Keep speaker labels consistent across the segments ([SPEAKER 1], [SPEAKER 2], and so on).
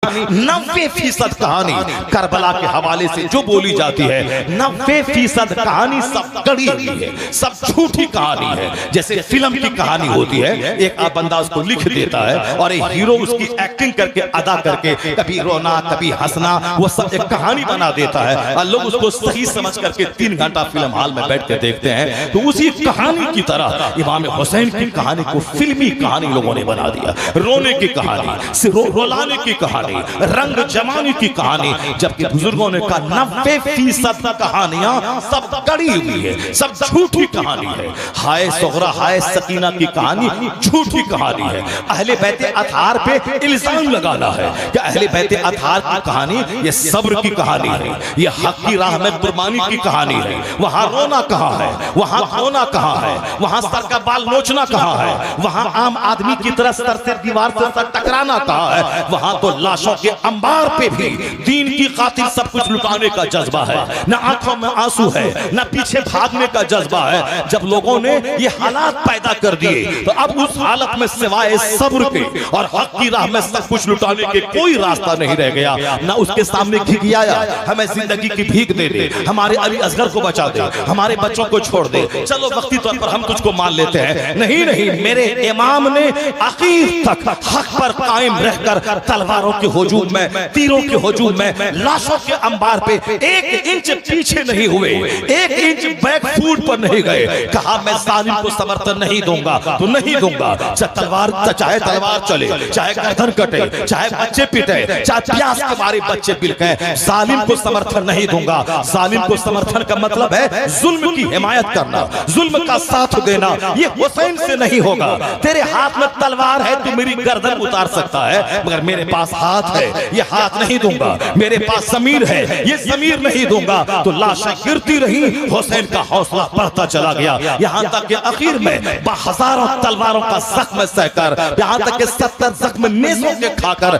[SPEAKER 1] 90% कहानी करबला के हवाले से जो बोली जाती है 90% कहानी सब गढ़ी हुई है, सब झूठी कहानी है। जैसे फिल्म की कहानी होती है, एक बंदा उसको लिख देता है और एक हीरो उसकी एक्टिंग करके अदा करके कभी रोना कभी हंसना वो सब एक कहानी बना देता है और लोग उसको सही समझ करके 3 घंटा फिल्म हॉल में बैठ के देखते हैं। तो उसी कहानी की तरह इमाम हुसैन की कहानी को फिल्मी कहानी लोगों ने बना दिया। रोने की कहानी, रुलाने की कहानी, रंग जमाने की कहानी, जबकि बुजुर्गों ने कहा 90% कहानियां सब गढ़ी हुई है, सब झूठी कहानी है। हाय सुगरा हाय सकीना की कहानी झूठी कहानी है। अहले बैते अतहार पे इल्जाम लगाना है कि अहले बैते अतहार की कहानी ये सब्र की कहानी है, ये हक की राह में कुर्बानी की कहानी है। वहां रोना कहां है, वहां खोना कहां है, वहां सर का बाल नोचना कहां है, वहां आम आदमी की तरह सर से दीवार से सर टकराना कहां है। वहां तो लाशों के अंबार पे भी दीन की खातिर सब कुछ लुटाने का जज्बा है, न आंखों में आंसू है, न पीछे भागने का जज्बा है। जब लोगों ने ये हालात पैदा कर दिए तो अब उस हालत में सिवाय सब्र के और हक की राह में सब कुछ लुटाने के कोई रास्ता नहीं रह गया। न उसके सामने घिघियाया हमें जिंदगी की भीख दे दे, हमारे अली असगर को बचा दे, हमारे बच्चों को छोड़ दे, चलो वक्ती तौर पर हम तुझको मान लेते हैं। नहीं नहीं, मेरे इमाम ने आखिर तक हक पर कायम रहकर तलवारों के हुजूम में, तीरों के हुजूम में, लाशों के अंबार पे 1 इंच पीछे नहीं हुए, 1 इंच बैक फुट पर नहीं गए। कहा मैं जालिम को समर्थन नहीं दूंगा तो नहीं दूंगा, चाहे तलवार चले, चाहे गर्दन कटे, चाहे बच्चे पिटे, चाहे प्यास के मारे बच्चे बिलके, जालिम को समर्थन नहीं दूंगा। जालिम को समर्थन का मतलब है जुल्म की हिमायत करना, जुल्म का साथ देना। ये हुसैन से नहीं होगा। तेरे हाथ में तलवार है तो मेरी गर्दन उतार सकता है, मगर मेरे पास हाथ है, ये हाथ नहीं दूंगा। मेरे पास ज़मीर है, ये ज़मीर नहीं दूंगा। तो लाशें गिरती रही, हुसैन का हौसला बढ़ता चला गया, यहाँ तक कि आखिर में हजारों तलवारों का जख्म सहकर, यहाँ तक कि 70 जख्म नेज़ों के खाकर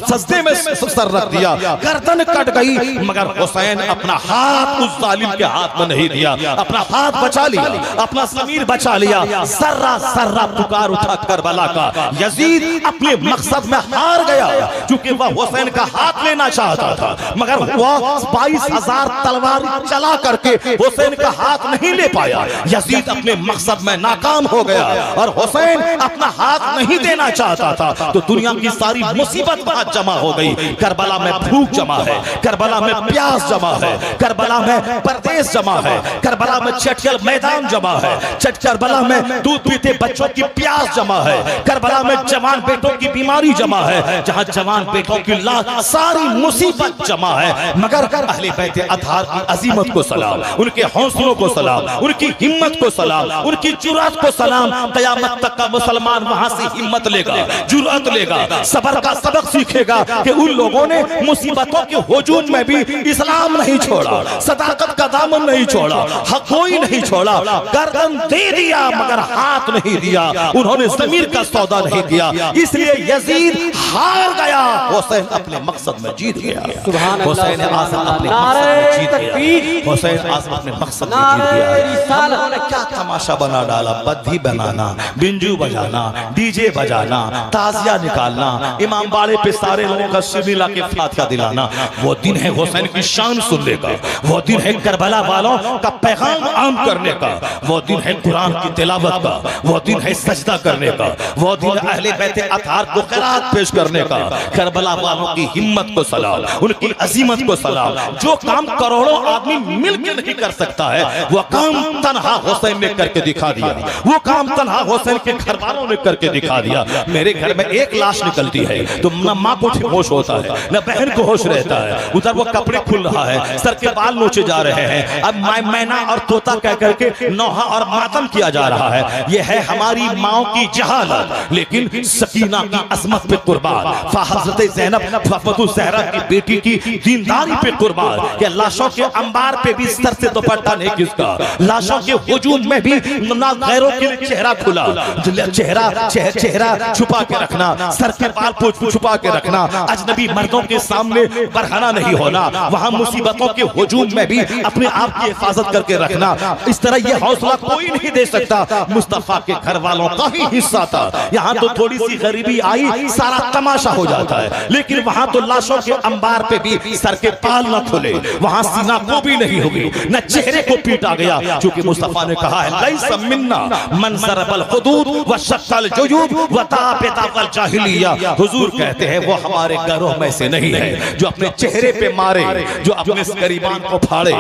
[SPEAKER 1] सजदे में सर रख दिया, गर्दन कट गई, मगर हुसैन अपना हाथ उस जालिम के हाथ में नहीं दिया, अपना हाथ बचा लिया, अपना ज़मीर बचा लिया। सर्रा सर्रा पुकार उठा करबला का। यजीद अपने मकसद में हार गया, क्योंकि वह हुसैन का हाथ लेना चाहता था, मगर वह 22,000 तलवार चला करके हुसैन का हाथ नहीं ले पाया। यजीद अपने मकसद में नाकाम हो गया और हुसैन अपना हाथ नहीं देना चाहता था। तो दुनिया की सारी मुसीबत वहां जमा हो गई। करबला में भूख जमा है, करबला में प्यास जमा है, करबला में परदेश जमा है, करबला में चटकल मैदान जमा है, करबला में दूध पीते बच्चों की प्यास जमा है, करबला में जवान बेटों की बीमारी जमा है, जहां जवान बेटों की सारी मुसीबत जमा है। मगर अहले बैते अतहार की अजीमत को सलाम, उनके हौसलों को सलाम, उनकी हिम्मत को सलाम, उनकी जुर्रत को सलाम। क़यामत तक का मुसलमान वहां से हिम्मत लेगा, जुर्रत लेगा, सब्र का सबक सीखेगा कि उन लोगों ने मुसीबतों के हुजूम में भी इस्लाम नहीं छोड़ा, सदाकत का दामन नहीं छोड़ा, हक कोई नहीं छोड़ा, गर्दन दे दिया मगर हाथ नहीं दिया। उन्होंने ज़मीर का सौदा नहीं किया, इसलिए यजीद हार गया, हुसैन अपने मकसद में जीत गया। हुसैन आज़म अपने मकसद में जीत गया, हुसैन आज़म अपने मकसद में जीत गया। उन्होंने क्या तमाशा बना डाला, बद्धी बनाना, बिंजू बजाना, डीजे बजाना, ताजिया निकालना, इमाम बाड़े पे सारे लोगों का सिर ला के फातिहा दिलाना। वो दिन है हुसैन की शान सुनने का, वो दिन है करबला वालों का पैगाम आम करने का, वो दिन है कुरान की तिलावत का, वो दिन है सजदा करने का, वो दिन अहले बैते अतहार को क़िरात पेश करने का। करबला वालों की हिम्मत को सलाम, उनकी अजीमत को सलाम। जो काम करोड़ों आदमी मिलकर नहीं कर सकता है, वो काम तन्हा हुसैन ने करके दिखा दिया, वो काम तन्हा हुसैन के घर वालों ने करके दिखा दिया। मेरे घर में एक लाश निकलती है तो न माँ को होश होता है, न बहन को होश रहता है, उधर वो कपड़े खुल रहा है, सर के बाल नोचे जा रहे हैं, अब मैना और तोता कह करके नौहा और मातम किया जा रहा है। ये है हमारी माओ की जहालत, लेकिन सकीना की अजमत पे कुर्बान, हज़रत ज़ैनब फ़ातिमा ज़हरा की बेटी की दीनदारी पे कुर्बान। कि लाशों के अंबार पे भी सर से दुपट्टा नहीं किसका, लाशों के हुजूम में भी ना गैरों के लिए चेहरा खुला, चेहरा छुपा के रखना, सर के बाल छुपा के रखना, अजनबी मर्दों के सामने बरहना नहीं होना, वहां मुसीबतों के हुजूम में भी अपने आप की हिफाजत करके रखना। इस तरह यह हौसला कोई नहीं दे सकता, मुस्तफा के घर वालों का ही हिस्सा था। यहाँ तो थोड़ी सी गरीबी आई, सारा तमाशा हो जाता। जाता है, लेकिन वहां तो लाशों के अंबार पे भी सर के बाल न खुले, वहां सीना को भी नहीं होगी, न चेहरे को पीटा गया, क्योंकि मुस्तफा ने कहा है लैसा मिन्ना मन ज़रबल हुदूद व शक्कल जुयूब व ताबतल जाहिलिया। हुजूर कहते हैं वो हमारे घरों में से नहीं है जो अपने चेहरे पे मारे, जो अपने गरीबान को फाड़े,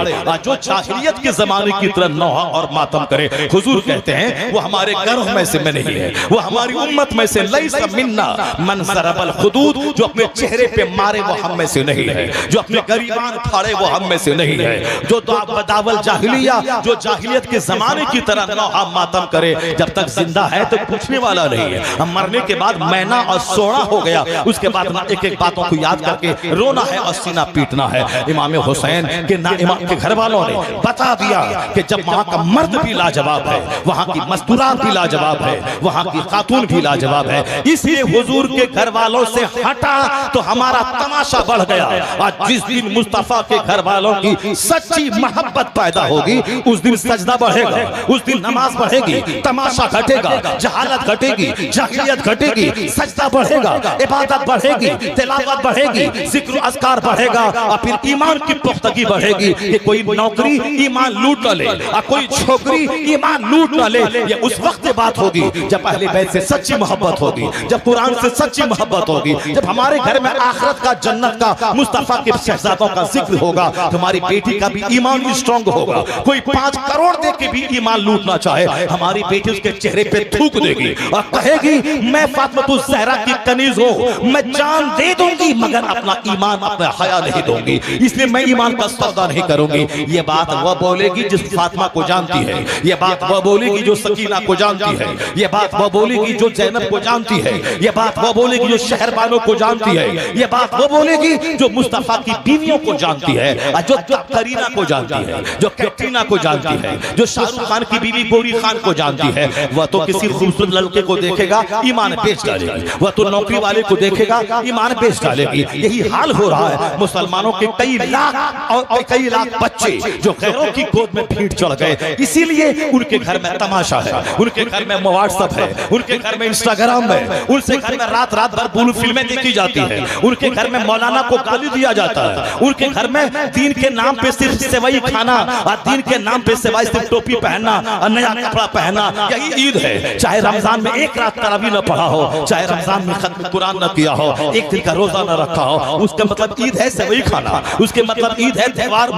[SPEAKER 1] जो जाहिलियत के जमाने की तरह नौहा और मातम करे। हुजूर कहते हैं वो हमारे घरों में से में नहीं है, वो हमारी उम्मत में से लैसा मिन्ना मन ज़रबल हुदूद, जो अपने चेहरे पे मारे वो हम में से नहीं है, जो अपने गरीबान फाड़े वो हम में से नहीं है, जो दावल जाहिलिया, जो जाहिलियत के जमाने की तरह नौहा मातम करे। जब तक जिंदा है तो पूछने वाला नहीं है, हम मरने के बाद मैना और सोना हो गया, उसके बाद एक एक बातों को याद करके रोना है और सीना पीटना है। इमाम हुसैन के ना इमाम के घर वालों ने बता दिया कि जब वहां का मर्द भी लाजवाब है, वहां की मस्तूरात भी लाजवाब है, वहां की खातून भी लाजवाब है, इसलिए हुजूर के घर वालों से हटा तो हमारा तमाशा बढ़ गया। आज जिस दिन मुस्तफा के घर वालों की सच्ची मोहब्बत पैदा होगी, उस दिन सजदा बढ़ेगा, उस दिन नमाज बढ़ेगी, तमाशा घटेगा, जहालत घटेगी, जाहिलियत घटेगी, सजदा बढ़ेगा, इबादत बढ़ेगी, तिलावत बढ़ेगी, जिक्र अस्कार बढ़ेगा, और फिर ईमान की पुख्तगी बढ़ेगी कि कोई नौकरी ईमान लूट न ले और कोई छोकरी ईमान लूट न ले। ये उस वक्त बात होगी जब अहले बैत से सच्ची मोहब्बत होगी, जब कुरान से सच्ची मोहब्बत होगी, जब हमारे घर में आखिरत का, जन्नत का, मुस्तफा के शहजादों का जिक्र होगा। तुम्हारी बेटी का भी ईमान स्ट्रांग होगा। कोई 5 करोड़ दे के भी ईमान लूटना चाहे, हमारी बेटी उसके चेहरे पे थूक देगी और कहेगी मैं फातिमा ज़हरा की कनीज हूं, मैं जान दे दूंगी मगर अपना ईमान, अपना हया नहीं दूंगी, इसलिए मैं ईमान का सौदा नहीं करूंगी। ये बात वह बोलेगी जिस फातिमा को जानती है, ये बात वह बोलेगी जो सकीना को जानती है, ये बात वह बोलेगी जो जैनब को जानती है, ये बात वह बोलेगी जो शहरबानों को जानती है, ये बात वह बोलेगी जो मुस्तफा की बीवियों को जानती है, जो करीना को जानती है, जो कैटरीना को जानती है, जो शाहरुख खान की बीवी गौरी खान को जानती है। वह तो किसी खूबसूरत लड़के को देखेगा ईमान बेच डालेगी, वह तो नौकरी वाले को देखेगा ईमान बेच डालेगी। यही हाल हो रहा है मुसलमानों के कई लाख बच्चे जो गैरों की गोद में भीड़ चढ़ गए, इसीलिए उनके घर में तमाशा है, उनके घर में व्हाट्सएप है, उनके घर में इंस्टाग्राम है, उनसे घर में रात रात भर बुलू फिल्में देखी जाती है, उनके घर में मौलाना को गाली दिया जाता है, उनके घर में दीन के नाम पे सिर्फ सेवई खाना और दीन के नाम पे सेवाई सिर्फ टोपी पहनना और नया कपड़ा पहनना, यही ईद है। चाहे रमजान में एक रात तरावी न पढ़ा हो, चाहे रमजान में खत्म कुरान न किया हो, एक दिन का रोजा न रखा हो, उसका मतलब ईद है सेवई खाना, उसके मतलब ईद है त्योहार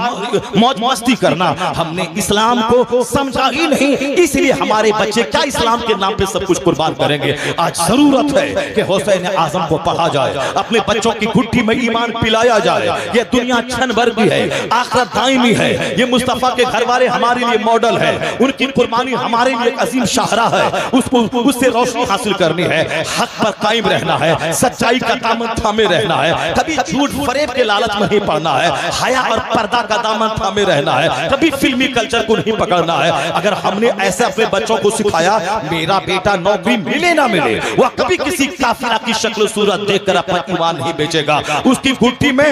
[SPEAKER 1] मौज मस्ती करना। हमने इस्लाम को समझा ही नहीं, इसलिए हमारे बच्चे क्या इस्लाम के नाम पे सब कुछ कुर्बान करेंगे। आज जरूरत है कि हुसैन आजम को पढ़ा जाए, अपने बच्चों की गुट्ठी में ईमान पिलाया जाए। ये दुनिया क्षण भर की है, आखिरत दायमी है। ये मुस्तफा के घर वाले हमारे लिए मॉडल है, उनकी कुर्बानी हमारे लिए अजीम शाहरा है, उसको उससे रोशनी हासिल करनी है, हक पर कायम रहना है, सच्चाई का दामन थामे रहना है, कभी झूठ फरेब के लालच में नहीं पड़ना है, हया और पर्दा का दामन थामे रहना है, कभी फिल्मी कल्चर को नहीं पकड़ना है। अगर हमने ऐसे अपने बच्चों को सिखाया, मेरा बेटा नौकरी मिले ना मिले, वह कभी किसी काफिरा की शक्ल सूरत देखकर अपना ईमान नहीं बेचेगा। उसकी गुट्ठी में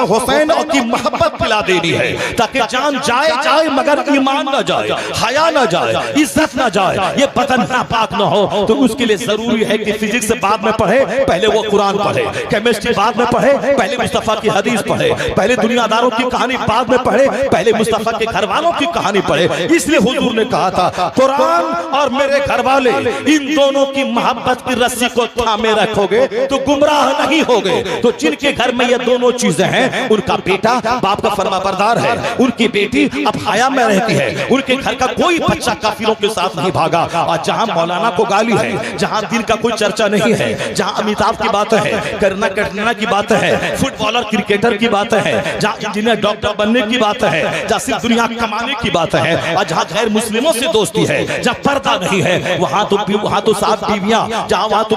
[SPEAKER 1] हुसैन की मोहब्बत पिला देनी है, ताकि जान जाए जाए मगर ईमान न जाए, हया न जाए, इज्जत न जाए, ये बदन नापाक न हो। तो उसके लिए जरूरी है कि फिजिक्स बाद में पढ़े, पहले वो कुरान पढ़े, केमिस्ट्री बाद में पढ़े, पहले मुस्तफा की हदीस पढ़े, पहले दुनियादारों की कहानी बाद में पढ़े, पहले मुस्तफा के घर वालों की कहानी पढ़े। इसलिए हुजूर ने कहा था कुरान और मेरे घर वाले, इन दोनों की मोहब्बत की रस्सी को थामे रखोगे तो गुमराह नहीं होगे। तो जिनके घर में ये दोनों चीजें हैं, उनका बेटा बाप का फरमाबरदार है, उनकी बेटी अब हया में रहती है, उनके घर का कोई बच्चा काफिरों के साथ नहीं भागा। और जहां मौलाना को गाली है, जहां दिन का कोई चर्चा नहीं है, जहां अमिताभ की बातें है, करीना कैटरीना की बातें है, फुटबॉलर क्रिकेटर की बातें है, जहां इंजीनियर डॉक्टर बनने की बातें है, जहां सिर्फ दुनिया कमाने की बातें है, और जहां गैर मुस्लिमों से दोस्ती है, जहां पर्दा नहीं है, वहां तो 7 बीवियां, जहां वहां तो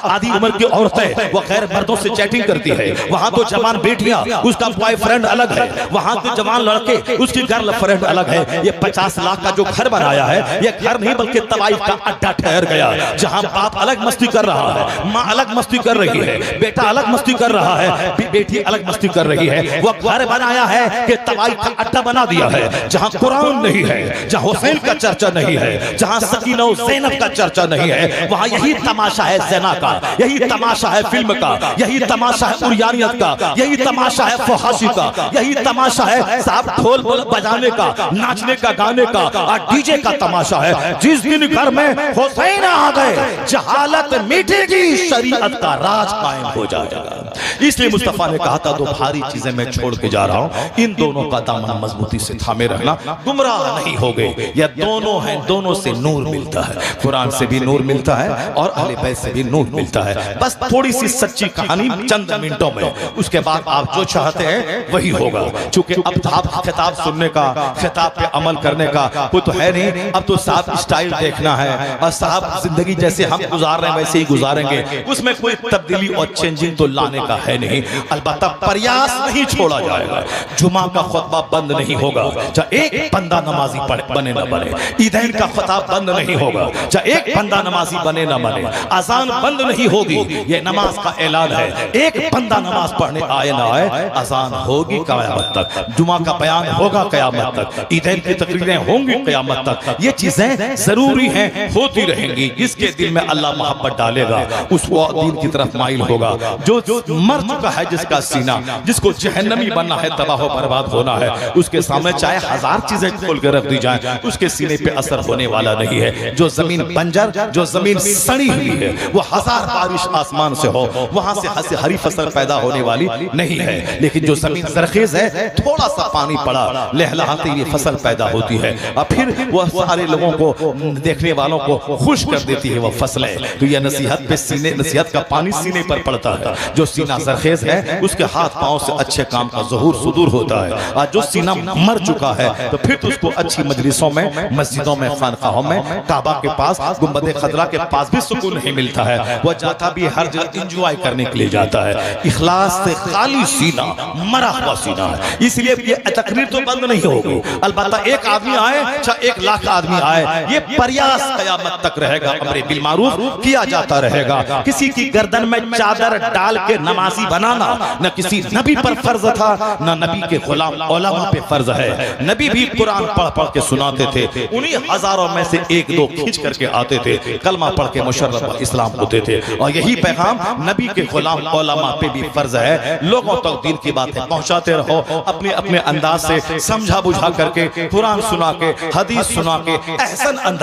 [SPEAKER 1] आधी उम्र की औरतें वो गैर मर्दों से चैटिंग करती है, वहां तो जवान बेटियां, उसका बॉयफ्रेंड अलग है, वहां तो जवान लड़के, उसकी गर्लफ्रेंड अलग है। ये 50 लाख का जो घर बनाया है, ये घर नहीं बल्कि तवाइफ का अड्डा ठहर गया, जहां बाप अलग मस्ती कर रहा है, माँ अलग मस्ती कर रही है, बेटा अलग मस्ती कर रहा है, बेटी अलग मस्ती कर रही है। वो घर बनाया है कि तवाइफ का अड्डा बना दिया है, जहां कुरान नहीं है, जहां हुसैन का चर्चा नहीं है, जहां सकीना और ज़ैनब का चर्चा नहीं है, वहां यही तमाशा है ज़िना का, यही तमाशा तमाशा है फिल्म का, यही तमाशा है उरियानियत का, यही तमाशा है फहाशी का, यही तमाशा है साहब ढोल बजाने का, नाचने का, गाने का और डीजे का तमाशा है। जिस दिन घर में हुसैन आ गए जहालत मिटेगी, शरीयत का राज कायम हो जाएगा। इसलिए मुस्तफा ने कहा था दो भारी चीजें मैं छोड़ के जा रहा हूं, इन दोनों का दामन मजबूती से थामे रहना, गुमराह नहीं हो गए। यह दोनों हैं, दोनों से नूर मिलता है, कुरान से भी नूर मिलता है और अहले बैत से भी नूर मिलता है। बस थोड़ी सी सच्ची कहानी चंद मिनटों में, उसके बाद आप जो चाहते हैं वही होगा। चूंकि अब आप खिताब सुनने का, खिताब पे अमल करने का वो तो है नहीं, अब तो साहब स्टाइल देखना है और साहब जिंदगी जैसे हम गुजार रहे हैं वैसे ही गुजारेंगे, उसमें कोई तब्दीली और चेंजिंग तो लाने का है नहीं। अलबत्ता प्रयास नहीं छोड़ा जाएगा, जुमा का खुतबा बंद नहीं होगा चाहे एक बंदा नमाजी बने न बने, ईदैन का खिताब बंद नहीं होगा चाहे एक बंदा नमाजी बने न बने, अजान बंद नहीं होगी, ये नमाज का ऐलान है, एक बंदा नमाज पढ़ने आए ना आए अजान होगी क़यामत तक, जुमा का बयान होगा क़यामत तक, ईदैन की तकरीरें होंगी क़यामत तक। ये चीजें जरूरी हैं, होती रहेंगी। जिसके दिल में अल्लाह मोहब्बत डालेगा उस वो दीन की तरफ माइल होगा। जो मर चुका है जिसका सीना, जिसको जहन्नमी बनना है, तबाह बर्बाद होना है, उसके सामने चाहे हजार चीजें खोल के रख दी जाए, उसके सीने पे असर होने वाला नहीं है। जो जमीन बंजर, जो जमीन सड़ी हुई है, वो हजार बारिश आसमान से हो वहां से हरी फसल पैदा होने वाली नहीं है। लेकिन जो जमीन जरखेज है, थोड़ा सा पानी पड़ा लहलहाते ये फसल पैदा होती है और फिर वह सारे लोगों को, देखने वालों को खुश कर देती है वह फसलें। तो यह नसीहत पे सीने, नसीहत का पानी सीने पर पड़ता है। जो सीना जरखेज है उसके हाथ पांव से अच्छे काम का ज़हूर सुदूर होता है, और जो सीना मर चुका है तो फिर तो उसको अच्छी मजलिसों में, मस्जिदों में, खानकाहों में, काबा के पास, गुंबद खदरा के पास भी सुकून नहीं मिलता है। वह जाता भी हर जगह इंजॉय करने के लिए जाता है। इखलास से खाली सीना, मरा हुआ सीना है। इसलिए ये तकरीर तो बंद नहीं होगी, अलबत्ता एक आदमी आए चाहे 1 लाख आदमी आए, ये प्रयास क़यामत तक रहेगा, अमरे बिल मारूफ किया जाता रहेगा। किसी की गर्दन में चादर डाल के नमाजी बनाना न किसी नबी पर फर्ज था, न नबी के गुलाम उलमा पे फर्ज है। नबी भी कुरान पढ़ पढ़ के सुनाते थे, उन्हीं हजारों में से 1-2 खींच करके आते थे, कलमा पढ़ के मुशर्रफ इस्लाम होते थे। और यही पैगाम नबी के गुलाम उलमा पे भी फर्ज है। लोगों तक दीन की बातें पहुंचाते रहो, अपने अपने अंदाज से समझा बुझा करके, कुरान सुना के, हदीस सुना के, एहसन